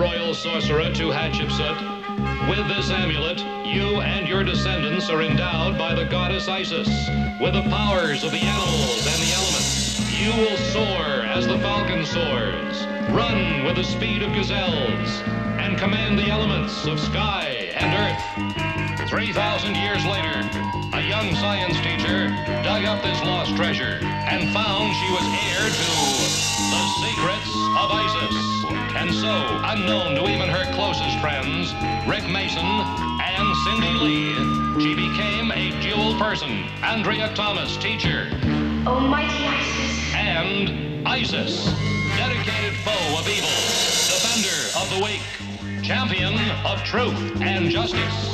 royal sorcerer to Hatshepsut, with this amulet, you and your descendants are endowed by the goddess Isis with the powers of the animals and the elements. You will soar as the falcon soars, run with the speed of gazelles, and command the elements of sky and earth. 3,000 years later, a young science teacher dug up this lost treasure and found she was heir to the secrets of Isis. And so, unknown to even her closest friends, Rick Mason and Cindy Lee, she became a dual person. Andrea Thomas, teacher. Almighty Isis. And Isis, dedicated foe of evil, defender of the weak, champion of truth and justice.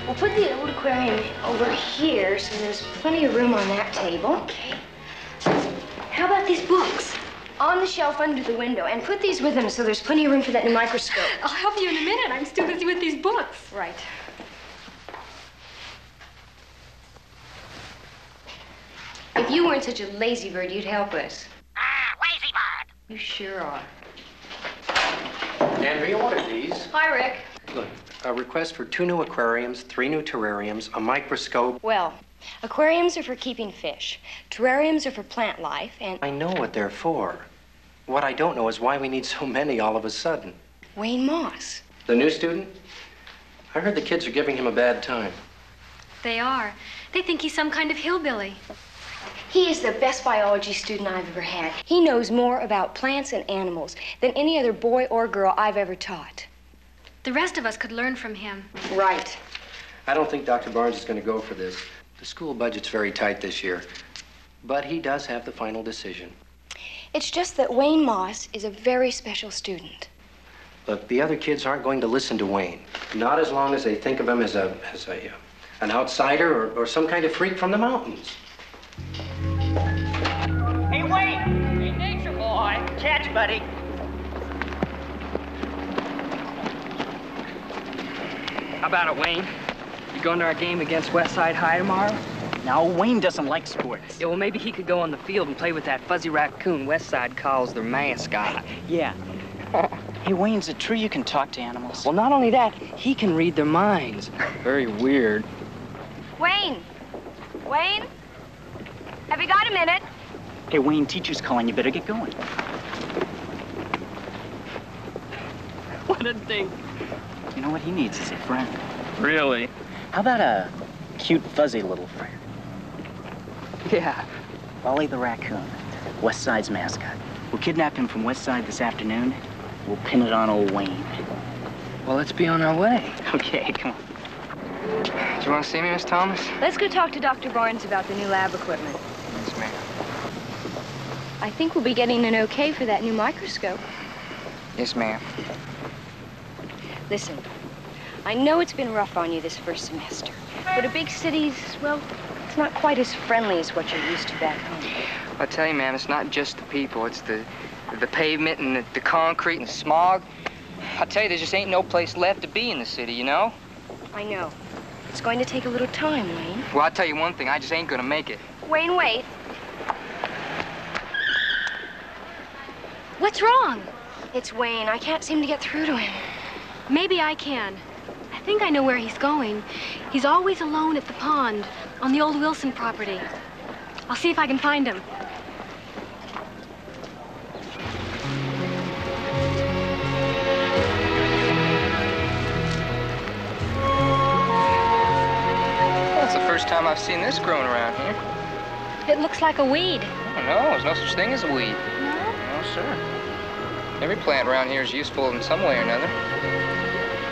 We'll put the old aquarium over here so there's plenty of room on that table. Okay. How about these books? On the shelf under the window, and put these with them so there's plenty of room for that new microscope. I'll help you in a minute. I'm still busy with these books. Right. If you weren't such a lazy bird, you'd help us. Lazy bird. You sure are. Andrea, what are these? Hi, Rick. Look, a request for 2 new aquariums, 3 new terrariums, a microscope. Well, aquariums are for keeping fish. Terrariums are for plant life, and... I know what they're for. What I don't know is why we need so many all of a sudden. Wayne Moss. The new student? I heard the kids are giving him a bad time. They are. They think he's some kind of hillbilly. He is the best biology student I've ever had. He knows more about plants and animals than any other boy or girl I've ever taught. The rest of us could learn from him. Right. I don't think Dr. Barnes is going to go for this. The school budget's very tight this year. But he does have the final decision. It's just that Wayne Moss is a very special student. Look, the other kids aren't going to listen to Wayne. Not as long as they think of him as an outsider or some kind of freak from the mountains. Hey, Wayne. Hey, nature boy. Catch, buddy. How about it, Wayne? You going to our game against Westside High tomorrow? No, Wayne doesn't like sports. Yeah, well, maybe he could go on the field and play with that fuzzy raccoon Westside calls their mascot. Yeah. Hey, Wayne, is it true you can talk to animals? Well, not only that, he can read their minds. Very weird. Wayne! Wayne? Have you got a minute? Hey, Wayne, teacher's calling. You better get going. What a dink. You know what he needs is a friend. Really? How about a cute, fuzzy little friend? Yeah. Wally the raccoon, Westside's mascot. We'll kidnap him from Westside this afternoon. We'll pin it on old Wayne. Well, let's be on our way. Okay, come on. Do you want to see me, Miss Thomas? Let's go talk to Dr. Barnes about the new lab equipment. Yes, ma'am. I think we'll be getting an okay for that new microscope. Yes, ma'am. Listen, I know it's been rough on you this first semester, but a big city's, well, it's not quite as friendly as what you're used to back home. I tell you, ma'am, it's not just the people. It's the pavement and the concrete and the smog. I tell you, there just ain't no place left to be in the city, you know? I know. It's going to take a little time, Wayne. Well, I'll tell you one thing. I just ain't gonna make it. Wayne, wait. What's wrong? It's Wayne. I can't seem to get through to him. Maybe I can. I think I know where he's going. He's always alone at the pond on the old Wilson property. I'll see if I can find him. That's the first time I've seen this growing around here. It looks like a weed. Oh, no, there's no such thing as a weed. No? No, sir. Every plant around here is useful in some way or another.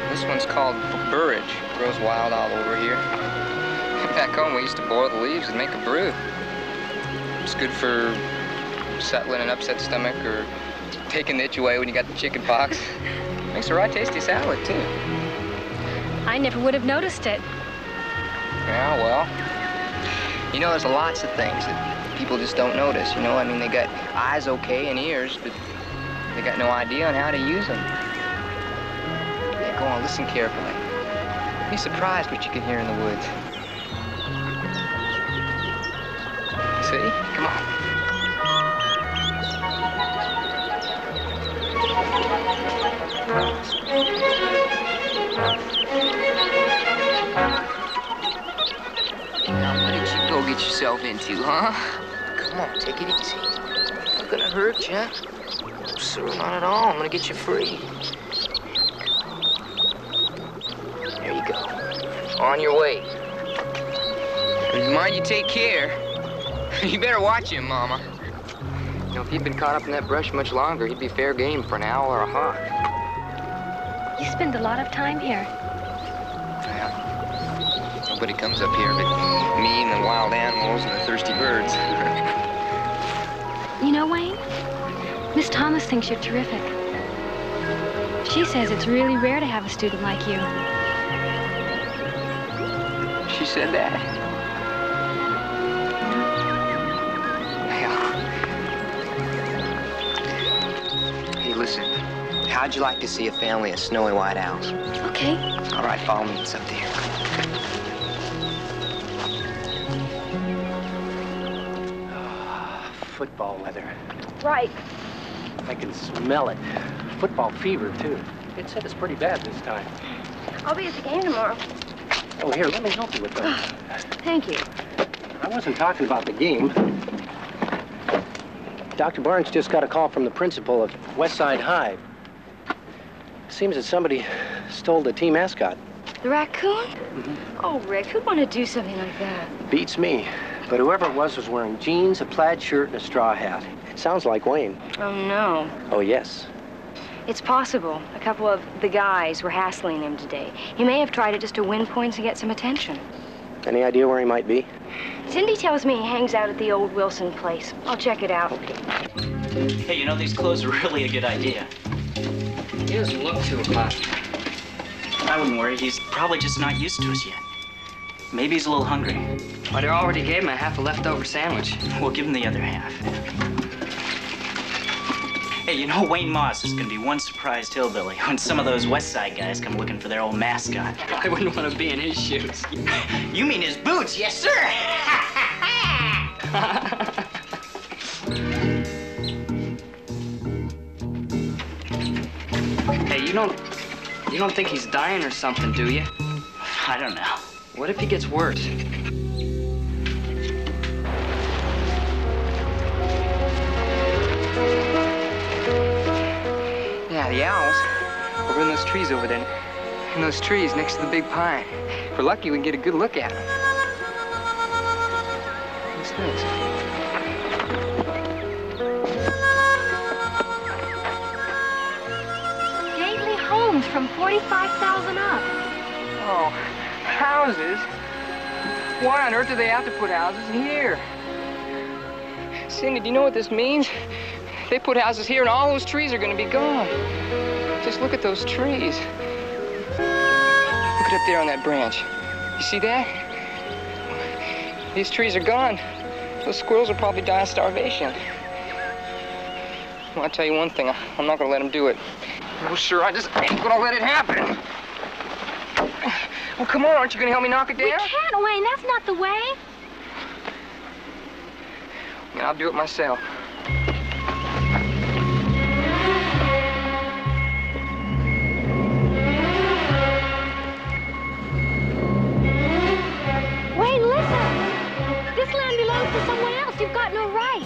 This one's called burridge. It grows wild all over here. Back home, we used to boil the leaves and make a brew. It's good for settling an upset stomach or taking the itch away when you got the chicken pox. Makes a right tasty salad, too. I never would have noticed it. Yeah, well, you know, there's lots of things that people just don't notice, you know? I mean, they got eyes okay and ears, but they got no idea on how to use them. Yeah, go on, listen carefully. You'd be surprised what you can hear in the woods. See? Come on. Now, what did you go get yourself into, huh? Come on, take it easy. Not gonna hurt you. Sir, not at all. I'm gonna get you free. There you go. On your way. Mind you take care. You better watch him, Mama. You know, if he'd been caught up in that brush much longer, he'd be fair game for an owl or a hawk. You spend a lot of time here. Yeah. Nobody comes up here but me and the wild animals and the thirsty birds. You know, Wayne, Miss Thomas thinks you're terrific. She says it's really rare to have a student like you. She said that? Hey, listen. How'd you like to see a family of snowy white owls? Okay. All right, follow me. It's up there. Football weather. Right. I can smell it. Football fever, too. It said it's pretty bad this time. I'll be at the game tomorrow. Oh, here, let me help you with that. Thank you. I wasn't talking about the game. Dr. Barnes just got a call from the principal of Westside High. Seems that somebody stole the team mascot. The raccoon? Mm-hmm. Oh, Rick, who'd want to do something like that? Beats me. But whoever it was wearing jeans, a plaid shirt, and a straw hat. It sounds like Wayne. Oh, no. Oh, yes. It's possible. A couple of the guys were hassling him today. He may have tried it just to win points and get some attention. Any idea where he might be? Cindy tells me he hangs out at the old Wilson place. I'll check it out. Okay. Hey, you know, these clothes are really a good idea. He doesn't look too hot. I wouldn't worry. He's probably just not used to us yet. Maybe he's a little hungry. But I already gave him a half a leftover sandwich. We'll give him the other half. Hey, you know Wayne Moss is gonna be one surprised hillbilly when some of those West Side guys come looking for their old mascot. I wouldn't want to be in his shoes. You mean his boots? Yes, sir! Hey, you don't think he's dying or something, do you? I don't know. What if he gets worse? Yeah, the owls over in those trees over there. In those trees next to the big pine. If we're lucky, we can get a good look at them. What's this? Gately Homes from 45,000 up. Oh, houses? Why on earth do they have to put houses here? Cindy, do you know what this means? They put houses here and all those trees are gonna be gone. Just look at those trees. Look it up there on that branch. You see that? These trees are gone. Those squirrels will probably die of starvation. Well, I'll tell you one thing, I'm not gonna let them do it. Oh, sure, I just ain't gonna let it happen. Well, come on, aren't you gonna help me knock it down? We can't, Wayne. That's not the way. And I'll do it myself. Wayne, listen. This land belongs to someone else. You've got no right.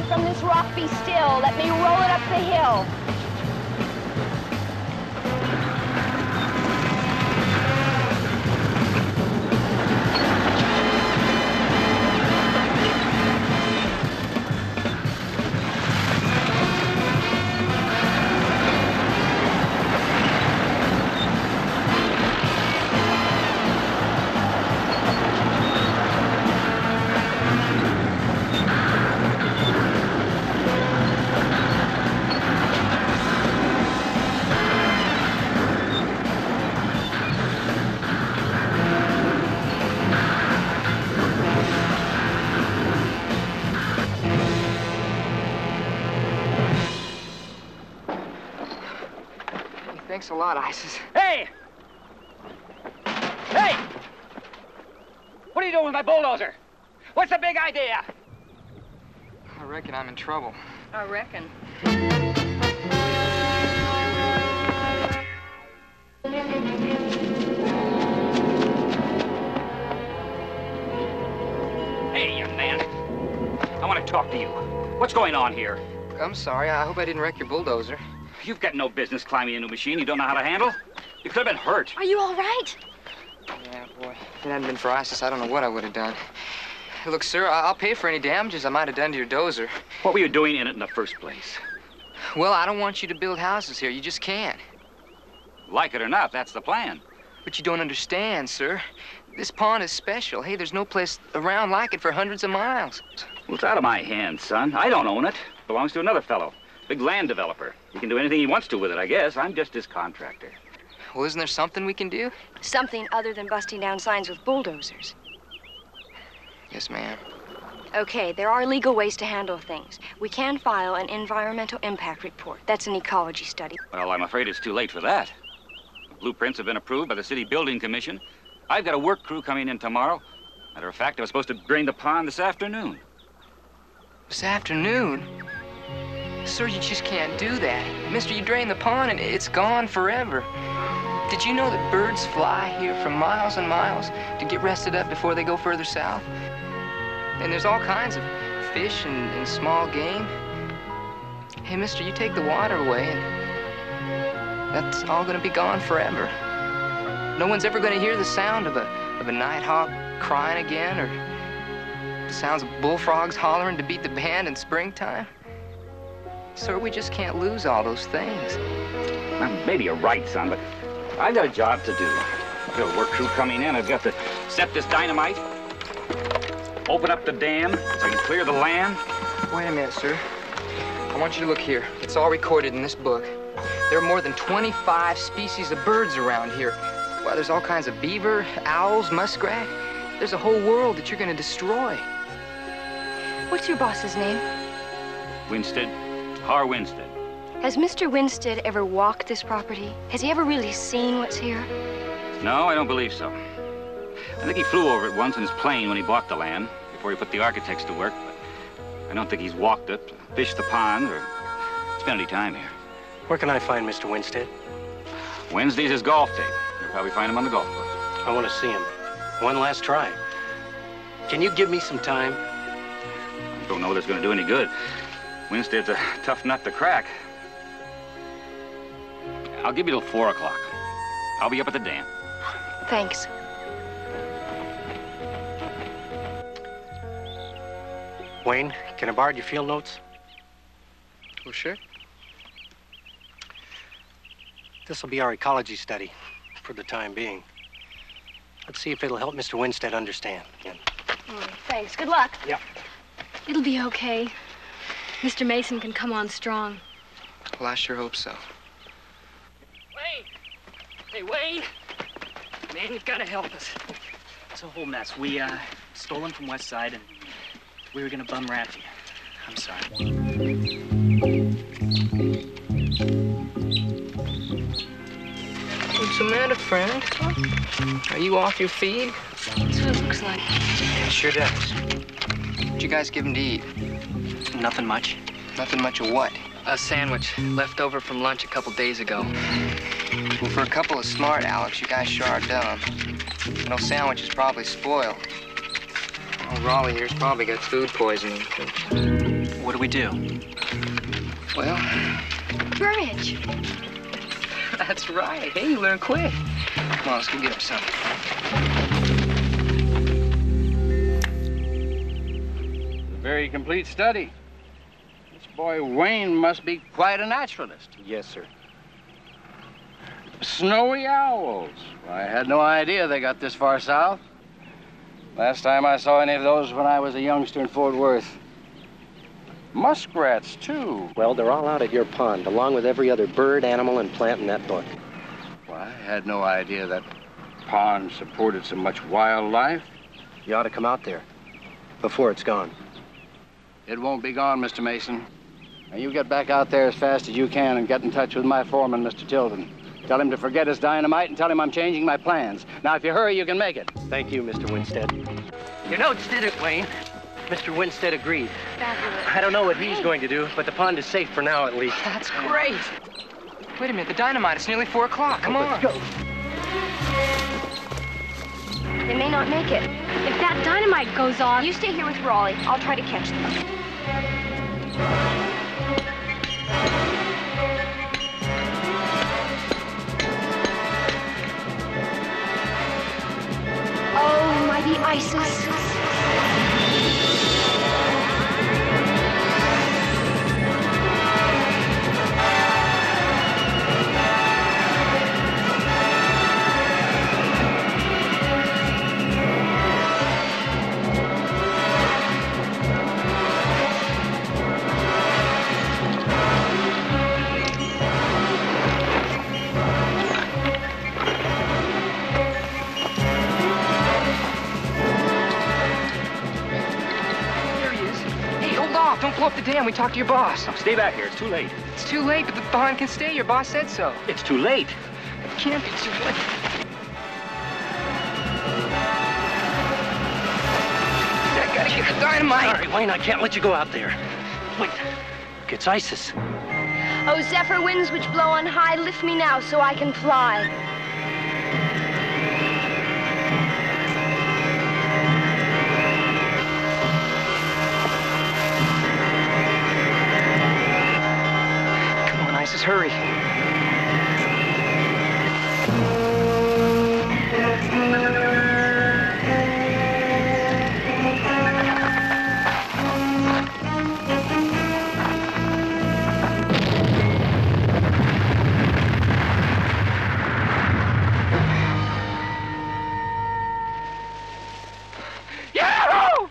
from this rock be still. Let me roll it up the hill. Thanks a lot, Isis. Hey! Hey! What are you doing with my bulldozer? What's the big idea? I reckon I'm in trouble. I reckon. Hey, young man. I want to talk to you. What's going on here? I'm sorry. I hope I didn't wreck your bulldozer. You've got no business climbing into a machine you don't know how to handle. You could have been hurt. Are you all right? Yeah, boy. If it hadn't been for Isis, I don't know what I would have done. Look, sir, I'll pay for any damages I might have done to your dozer. What were you doing in it in the first place? Well, I don't want you to build houses here. You just can't. Like it or not, that's the plan. But you don't understand, sir. This pond is special. Hey, there's no place around like it for hundreds of miles. Well, it's out of my hands, son. I don't own it. It belongs to another fellow. Big land developer. He can do anything he wants to with it, I guess. I'm just his contractor. Well, isn't there something we can do? Something other than busting down signs with bulldozers. Yes, ma'am. Okay, there are legal ways to handle things. We can file an environmental impact report. That's an ecology study. Well, I'm afraid it's too late for that. The blueprints have been approved by the City Building Commission. I've got a work crew coming in tomorrow. Matter of fact, I was supposed to drain the pond this afternoon. This afternoon? Sir, you just can't do that. Mister, you drain the pond and it's gone forever. Did you know that birds fly here for miles and miles to get rested up before they go further south? And there's all kinds of fish and small game. Hey, mister, you take the water away and that's all gonna be gone forever. No one's ever gonna hear the sound of a nighthawk crying again or the sounds of bullfrogs hollering to beat the band in springtime. Sir, we just can't lose all those things. Well, maybe you're right, son, but I've got a job to do. I've got a work crew coming in. I've got to set this dynamite, open up the dam so I can clear the land. Wait a minute, sir. I want you to look here. It's all recorded in this book. There are more than 25 species of birds around here. Well, there's all kinds of beaver, owls, muskrat. There's a whole world that you're going to destroy. What's your boss's name? Winstead. Har Winstead. Has Mr. Winstead ever walked this property? Has he ever really seen what's here? No, I don't believe so. I think he flew over it once in his plane when he bought the land, before he put the architects to work, but I don't think he's walked it, fished the pond, or spent any time here. Where can I find Mr. Winstead? Wednesday's his golf day. You'll probably find him on the golf course. I want to see him. One last try. Can you give me some time? I don't know whether it's going to do any good. Winstead's a tough nut to crack. I'll give you till 4 o'clock. I'll be up at the dam. Thanks. Wayne, can I borrow your field notes? Well, sure. This will be our ecology study for the time being. Let's see if it'll help Mr. Winstead understand. Yeah. Thanks. Good luck. Yep. It'll be okay. Mr. Mason can come on strong. Well, I sure hope so. Wayne! Hey, Wayne! Man, you gotta help us. It's a whole mess. We, stole him from West Side, and we were gonna bum rap you. I'm sorry. What's the matter, friend? Are you off your feed? That's what it looks like. It sure does. What you guys give him to eat? Nothing much. Nothing much of what? A sandwich left over from lunch a couple days ago. Well, for a couple of smart Alecs, you guys sure are dumb. No sandwich is probably spoiled. Oh, Raleigh here's probably got food poisoning. What do we do? Well, Burridge. that's right. Hey, you learn quick. Come on, let's go get him some. A very complete study. This boy Wayne must be quite a naturalist. Yes, sir. Snowy owls. I had no idea they got this far south. Last time I saw any of those when I was a youngster in Fort Worth. Muskrats, too. Well, they're all out at your pond, along with every other bird, animal, and plant in that book. Well, I had no idea that pond supported so much wildlife. You ought to come out there before it's gone. It won't be gone, Mr. Mason. Now, you get back out there as fast as you can and get in touch with my foreman, Mr. Tilden. Tell him to forget his dynamite and tell him I'm changing my plans. Now, if you hurry, you can make it. Thank you, Mr. Winstead. Your notes did it, Wayne. Mr. Winstead agreed. Fabulous. I don't know what he's going to do, but the pond is safe for now, at least. That's great. Wait a minute, the dynamite. It's nearly 4 o'clock. Come on. Let's go. They may not make it. If that dynamite goes off... You stay here with Raleigh. I'll try to catch them. Oh, mighty Isis. Don't blow up the dam. We talked to your boss. Now, stay back here. It's too late. It's too late, but the pond can stay. Your boss said so. It's too late. It can't be too late. I gotta get the dynamite. All right, Wayne, I can't let you go out there. Wait, look, it's Isis. Oh, zephyr winds which blow on high, lift me now so I can fly. Isis, hurry. Yahoo!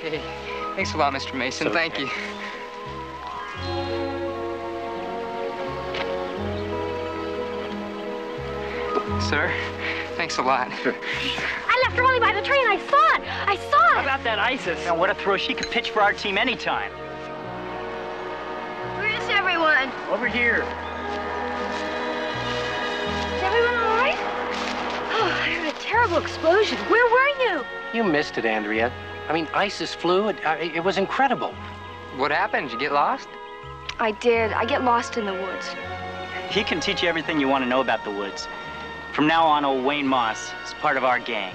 Hey, thanks a lot, Mr. Mason. Thank you. Sir, thanks a lot. I left Raleigh by the train. I saw it. I saw How it. about that Isis? Now, what a throw. She could pitch for our team anytime. Where is everyone? Over here. Is everyone all right? Oh, I heard a terrible explosion. Where were you? You missed it, Andrea. I mean, Isis flew. It was incredible. What happened? Did you get lost? I did. I get lost in the woods. He can teach you everything you want to know about the woods. From now on, old Wayne Moss is part of our gang.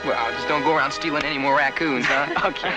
Well, just don't go around stealing any more raccoons, huh? Okay.